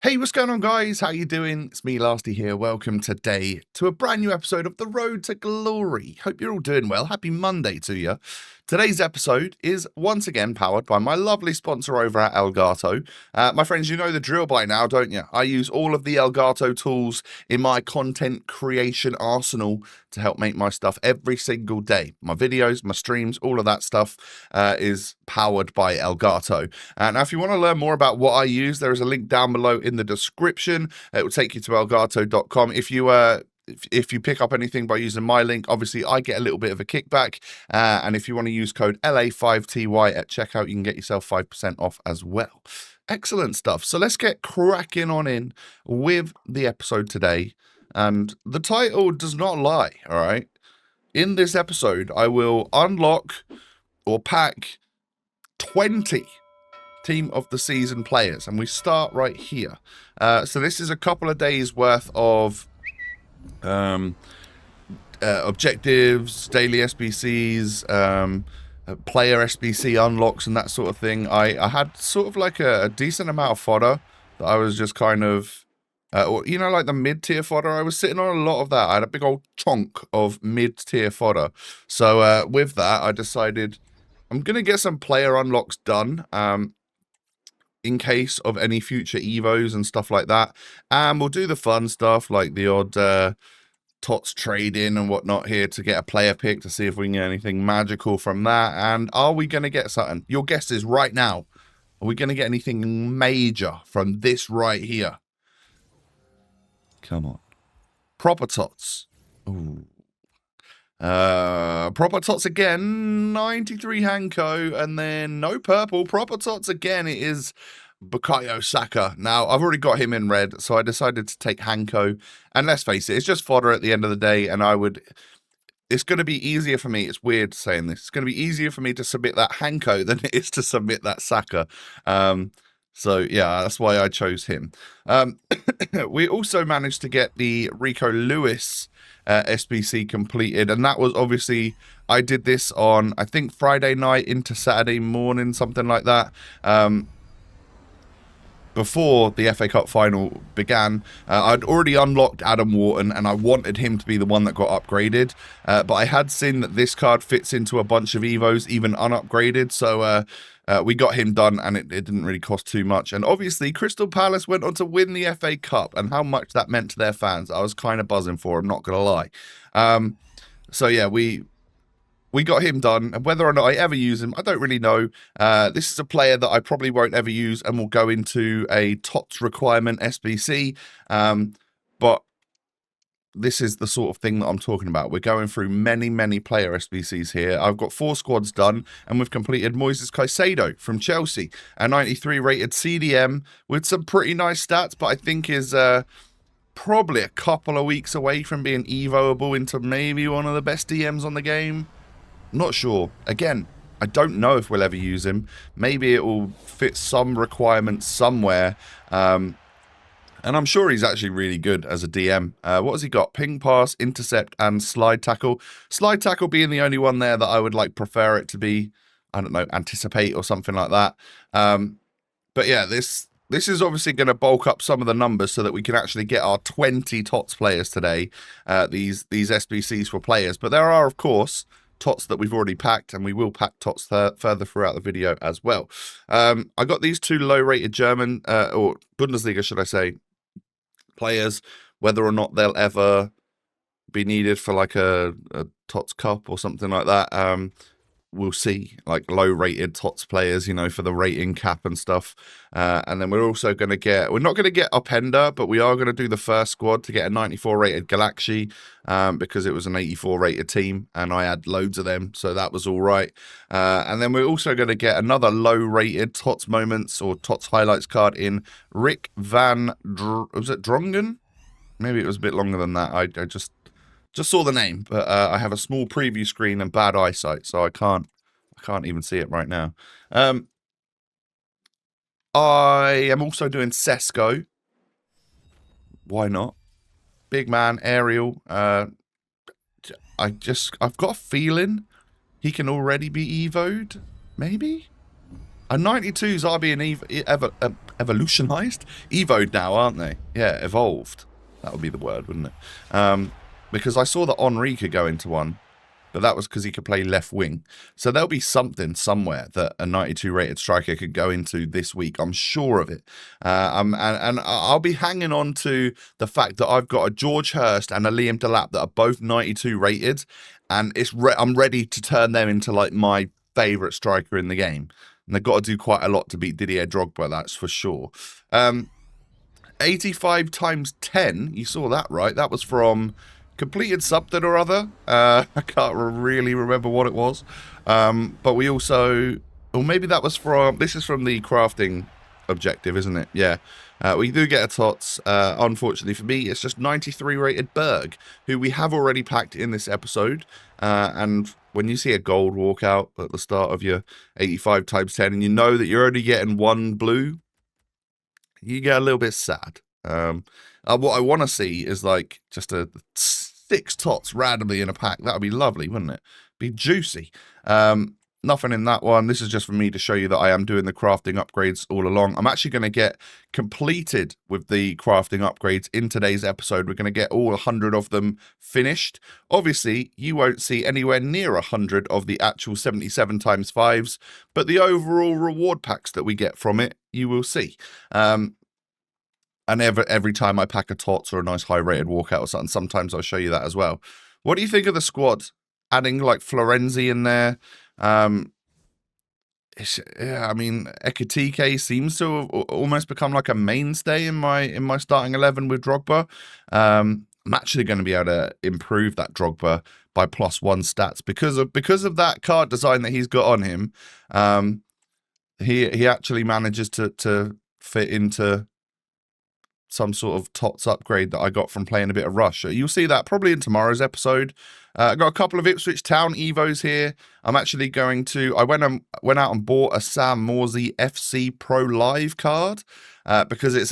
Hey, what's going on, guys? How you doing? It's me, Lasty here. Welcome today to a brand new episode of The Road to Glory. Hope you're all doing well. Happy Monday to you. Today's episode is once again powered by my lovely sponsor over at Elgato. My friends, you know the drill by now, don't you? I use all of the Elgato tools in my content creation arsenal to help make my stuff every single day. My videos, my streams, all of that stuff is powered by Elgato. Now, if you want to learn more about what I use, there is a link down below in the description. It will take you to elgato.com. If you pick up anything by using my link, obviously I get a little bit of a kickback. And if you want to use code LA5TY at checkout, you can get yourself 5% off as well. Excellent stuff. So let's get cracking on in with the episode today. And the title does not lie, all right? In this episode, I will unlock or pack 20 Team of the Season players. And we start right here. So this is a couple of days worth of objectives, daily SBCs, player SBC unlocks and that sort of thing. I had sort of like a decent amount of fodder that I was just kind of, you know, like the mid-tier fodder. I was sitting on a lot of that. I had a big old chunk of mid-tier fodder. So with that, I decided I'm going to get some player unlocks done. In case of any future EVOs and stuff like that. And we'll do the fun stuff like the odd TOTS trade-in and whatnot here to get a player pick to see if we can get anything magical from that. And are we going to get something? Your guess is right now. Are we going to get anything major from this right here? Come on. Proper TOTS. Ooh. Proper TOTS again, 93 Hanko, and then no purple. Proper TOTS again, it is Bukayo Saka. Now, I've already got him in red, so I decided to take Hanko, and let's face it, it's just fodder at the end of the day, and it's going to be easier for me, it's weird saying this, it's going to be easier for me to submit that Hanko than it is to submit that Saka. So, yeah, that's why I chose him. We also managed to get the Rico Lewis SBC completed, and that was obviously, I did this on, I think, Friday night into Saturday morning, something like that. Before the FA Cup final began, I'd already unlocked Adam Wharton, and I wanted him to be the one that got upgraded. But I had seen that this card fits into a bunch of EVOs, even unupgraded, so we got him done, and it didn't really cost too much. And obviously, Crystal Palace went on to win the FA Cup, and how much that meant to their fans, I was kind of buzzing for, I'm not going to lie. So yeah, we got him done, and whether or not I ever use him, I don't really know. This is a player that I probably won't ever use, and will go into a TOTS requirement SBC. But this is the sort of thing that I'm talking about. We're going through many player SBCs here. I've got 4 squads done, and we've completed Moises Caicedo from Chelsea, a 93 rated CDM with some pretty nice stats, but I think is probably a couple of weeks away from being evoable into maybe one of the best DMs on the game. Not sure. Again, I don't know if we'll ever use him. Maybe it will fit some requirements somewhere. And I'm sure he's actually really good as a DM. What has he got? Ping pass, intercept, and slide tackle. Slide tackle being the only one there that I would like prefer it to be, I don't know, anticipate or something like that. But yeah, this is obviously going to bulk up some of the numbers so that we can actually get our 20 TOTS players today. These SBCs for players. But there are, of course, TOTS that we've already packed, and we will pack TOTS further throughout the video as well. I got these 2 low-rated German, or Bundesliga, should I say, players. Whether or not they'll ever be needed for like a TOTS Cup or something like that, we'll see. Like low-rated TOTS players, you know, for the rating cap and stuff. And then we're also going to get, we're not going to get Upender, but we are going to do the first squad to get a 94 rated Galaxy, because it was an 84 rated team and I had loads of them, so that was all right. And then we're also going to get another low-rated TOTS moments or TOTS highlights card in Rick Van was it Drongen? Maybe it was a bit longer than that. I just saw the name, but I have a small preview screen and bad eyesight, so I can't even see it right now. I am also doing Sesko. Why not? Big man, aerial. I've got a feeling he can already be evoed. Maybe a 92's RB and evolutionized? Evoed now, aren't they? Yeah, evolved. That would be the word, wouldn't it? Because I saw that Henri could go into one, but that was because he could play left wing. So there'll be something somewhere that a 92 rated striker could go into this week. I'm sure of it. And I'll be hanging on to the fact that I've got a George Hurst and a Liam Delap that are both 92 rated, and I'm ready to turn them into like my favourite striker in the game. And they've got to do quite a lot to beat Didier Drogba, that's for sure. 85 times 10, you saw that, right? That was from completed something or other. I can't really remember what it was. But we also, or maybe that was from, this is from the crafting objective, isn't it? Yeah. We do get a TOTS. Unfortunately for me, it's just 93 rated Berg, who we have already packed in this episode. And when you see a gold walkout at the start of your 85 times 10 and you know that you're only getting one blue, you get a little bit sad. What I want to see is like just a 6 TOTS randomly in a pack. That would be lovely, wouldn't it? Be juicy. Nothing in that one. This is just for me to show you that I am doing the crafting upgrades all along. I'm actually going to get completed with the crafting upgrades in today's episode. We're going to get all 100 of them finished. Obviously, you won't see anywhere near 100 of the actual 77 times 5s, but the overall reward packs that we get from it, you will see. And every time I pack a TOTS or a nice high-rated walkout or something, sometimes I'll show you that as well. What do you think of the squad? Adding like Florenzi in there. Yeah, I mean, Ekitike seems to have almost become like a mainstay in my starting 11 with Drogba. I'm actually going to be able to improve that Drogba by +1 stats because of that card design that he's got on him. He actually manages to fit into some sort of TOTS upgrade that I got from playing a bit of Rush. You'll see that probably in tomorrow's episode. I got a couple of Ipswich Town Evos here. I'm actually going to... I went out and bought a Sam Morsey FC Pro Live card because it's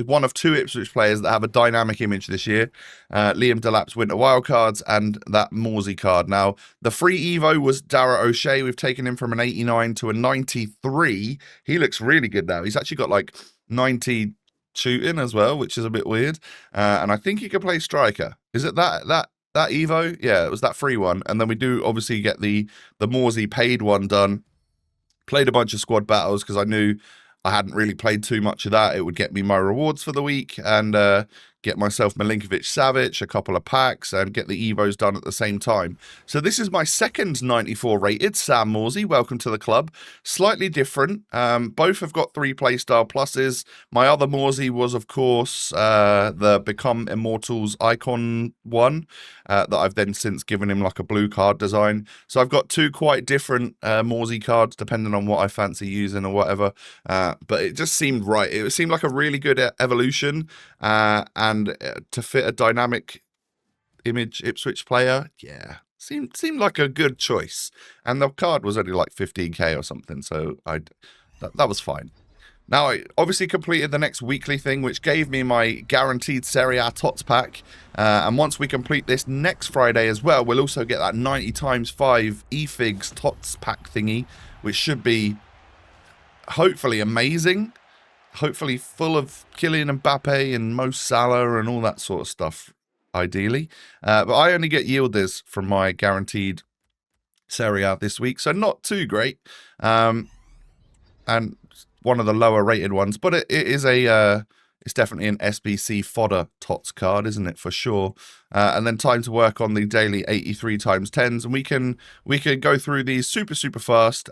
one of 2 Ipswich players that have a dynamic image this year. Liam Delap's Winter Wildcards and that Morsey card. Now, the free Evo was Dara O'Shea. We've taken him from an 89 to a 93. He looks really good now. He's actually got like 90... shooting as well, which is a bit weird, and I think he could play striker. Is it that Evo? Yeah, it was that free one, and then we do obviously get the Morsey paid one done. Played a bunch of squad battles because I knew I hadn't really played too much of that. It would get me my rewards for the week and get myself Milinkovic-Savic, a couple of packs, and get the Evos done at the same time. So this is my second 94 rated Sam Morsey. Welcome to the club. Slightly different. Both have got 3 playstyle pluses. My other Morsey was, of course, the Become Immortals icon one that I've then since given him like a blue card design. So I've got 2 quite different Morsey cards depending on what I fancy using or whatever. But it just seemed right. It seemed like a really good evolution and to fit a dynamic image Ipswich player, yeah, seemed like a good choice. And the card was only like 15k or something, so that was fine. Now, I obviously completed the next weekly thing, which gave me my guaranteed Serie A TOTS pack. And once we complete this next Friday as well, we'll also get that 90 times 5 eFigs TOTS pack thingy, which should be hopefully amazing. Hopefully full of Kylian Mbappe and Mo Salah and all that sort of stuff, ideally. But I only get Yildiz from my guaranteed Serie A this week, so not too great. And one of the lower rated ones, but it is it's definitely an SBC fodder TOTS card, isn't it, for sure. And then time to work on the daily 83 times 10s, and we can go through these super fast.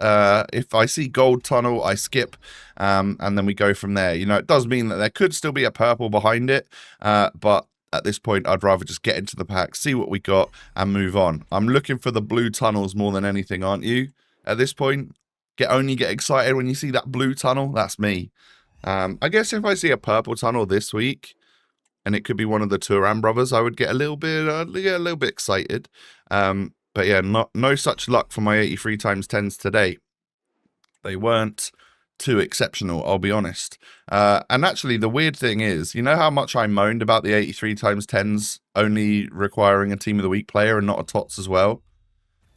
If I see gold tunnel, I skip, and then we go from there. You know, it does mean that there could still be a purple behind it, but at this point, I'd rather just get into the pack, see what we got, and move on. I'm looking for the blue tunnels more than anything, aren't you? At this point, only get excited when you see that blue tunnel. That's me. I guess if I see a purple tunnel this week, and it could be one of the Turan brothers, I would get a little bit excited. But yeah, no such luck for my 83 times 10s today. They weren't too exceptional, I'll be honest. And actually, the weird thing is, you know how much I moaned about the 83 times 10s only requiring a Team of the Week player and not a TOTS as well?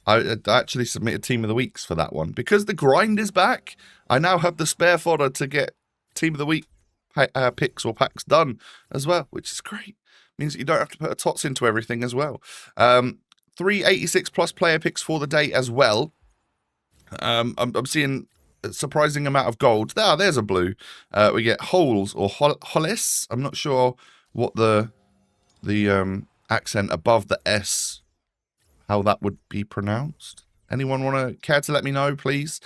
I actually submitted Team of the Weeks for that one. Because the grind is back, I now have the spare fodder to get Team of the Week picks or packs done as well, which is great. Means that you don't have to put a TOTS into everything as well. 386 plus player picks for the day as well. I'm seeing a surprising amount of gold. There's a blue. We get Holes or Hollis. I'm not sure what the accent above the S, how that would be pronounced. Anyone care to let me know, please?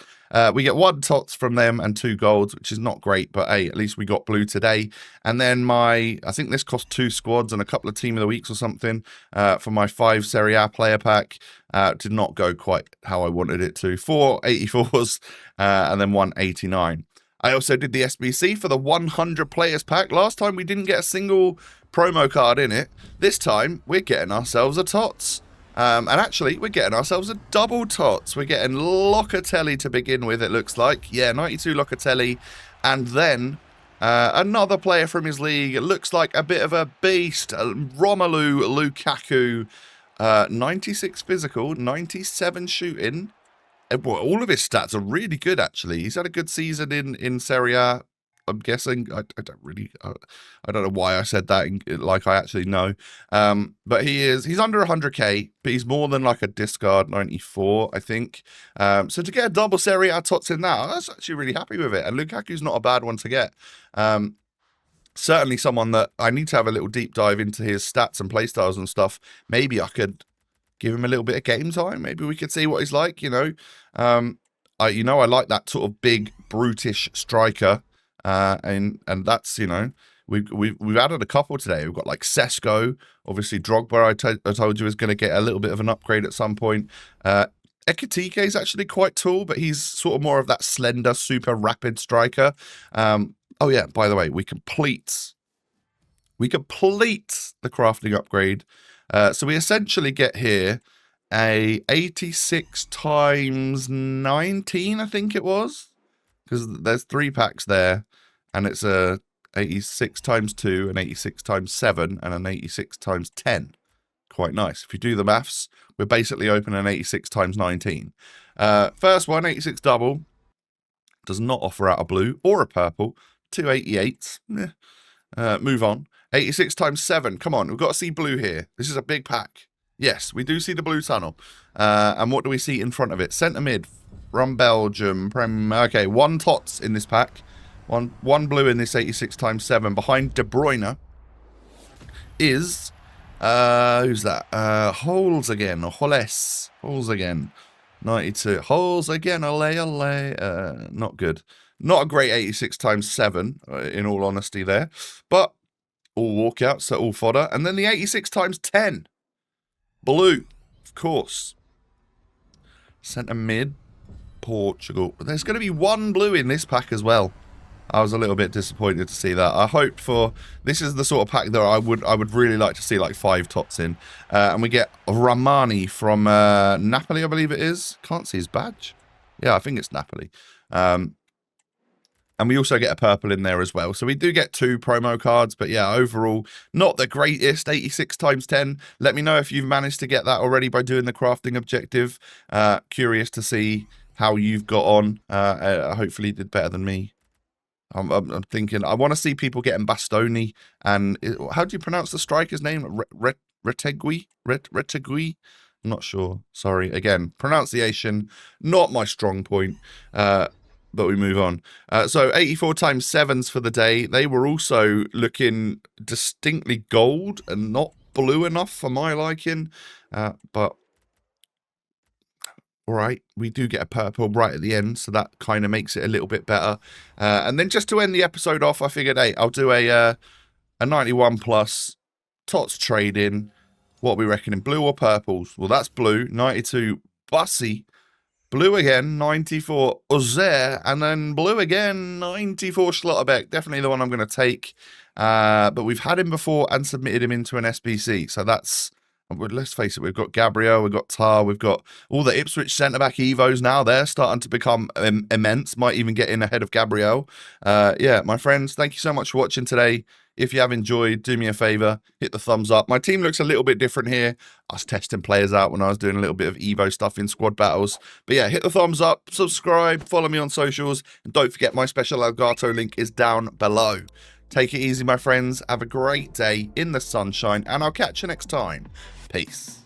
We get 1 TOTS from them and 2 golds, which is not great, but hey, at least we got blue today. And then I think this cost 2 squads and a couple of Team of the Weeks or something for my 5 Serie A player pack. Did not go quite how I wanted it to. 4 84s and then 1 89. I also did the SBC for the 100 players pack. Last time we didn't get a single promo card in it. This time we're getting ourselves a TOTS. And actually, we're getting ourselves a double TOTS. We're getting Locatelli to begin with, it looks like. Yeah, 92 Locatelli. And then another player from his league. It looks like a bit of a beast. Romelu Lukaku. 96 physical, 97 shooting. All of his stats are really good, actually. He's had a good season in Serie A. I'm guessing. I don't know why I said that like I actually know. But he's under 100k, but he's more than like a discard 94, I think. So to get a double Serie A TOTS in that, I was actually really happy with it. And Lukaku's not a bad one to get. Certainly someone that I need to have a little deep dive into his stats and playstyles and stuff. Maybe I could give him a little bit of game time. Maybe we could see what he's like, I like that sort of big, brutish striker. And that's, we've added a couple today. We've got like Sesko, obviously Drogba, I told you is going to get a little bit of an upgrade at some point. Ekitike is actually quite tall, but he's sort of more of that slender, super rapid striker. Oh yeah, by the way, we complete the crafting upgrade. So we essentially get here a 86 times 19, I think it was. Because there's 3 packs there, and it's a 86 times 2, an 86 times 7, and an 86 times 10. Quite nice. If you do the maths, we're basically opening an 86 times 19. First one, 86 double, does not offer out a blue or a purple. 2 88s. Move on. 86 times 7. Come on, we've got to see blue here. This is a big pack. Yes, we do see the blue tunnel. And what do we see in front of it? Centre mid. From Belgium. Okay, 1 TOTS in this pack. One blue in this 86 times 7. Behind De Bruyne is... who's that? Holes again. Or Holes. Holes again. 92. Holes again. Ole. Not good. Not a great 86 times 7, in all honesty there. But all walkouts, so all fodder. And then the 86 times 10. Blue. Of course. Centre mid. Portugal. There's going to be 1 blue in this pack as well. I was a little bit disappointed to see that. I hoped for... This is the sort of pack that I would really like to see like 5 TOTS in. And we get Ramani from Napoli, I believe it is. Can't see his badge. Yeah, I think it's Napoli. And we also get a purple in there as well. So we do get 2 promo cards. But yeah, overall, not the greatest 86 times 10. Let me know if you've managed to get that already by doing the crafting objective. Curious to see how you've got on. Hopefully you did better than me. I'm thinking, I want to see people getting Bastoni. And how do you pronounce the striker's name? Retegui? Retegui? I'm not sure. Sorry. Again, pronunciation, not my strong point. But we move on. So 84 times 7s for the day. They were also looking distinctly gold and not blue enough for my liking. But all right, we do get a purple right at the end, so that kind of makes it a little bit better. And then just to end the episode off, I figured, hey, I'll do a 91 plus TOTS trade-in. What are we reckoning? Blue or purples? Well, that's blue. 92 Bussy. Blue again, 94 Ozer, and then blue again, 94 Schlotterbeck. Definitely the one I'm going to take. But we've had him before and submitted him into an SBC. So that's, let's face it, we've got Gabriel, we've got Tar, we've got all the Ipswich centre-back EVOs now. They're starting to become immense. Might even get in ahead of Gabriel. Yeah, my friends, thank you so much for watching today. If you have enjoyed, do me a favor, hit the thumbs up. My team looks a little bit different here. I was testing players out when I was doing a little bit of Evo stuff in squad battles. But yeah, hit the thumbs up, subscribe, follow me on socials, and don't forget my special Elgato link is down below. Take it easy, my friends. Have a great day in the sunshine, and I'll catch you next time. Peace.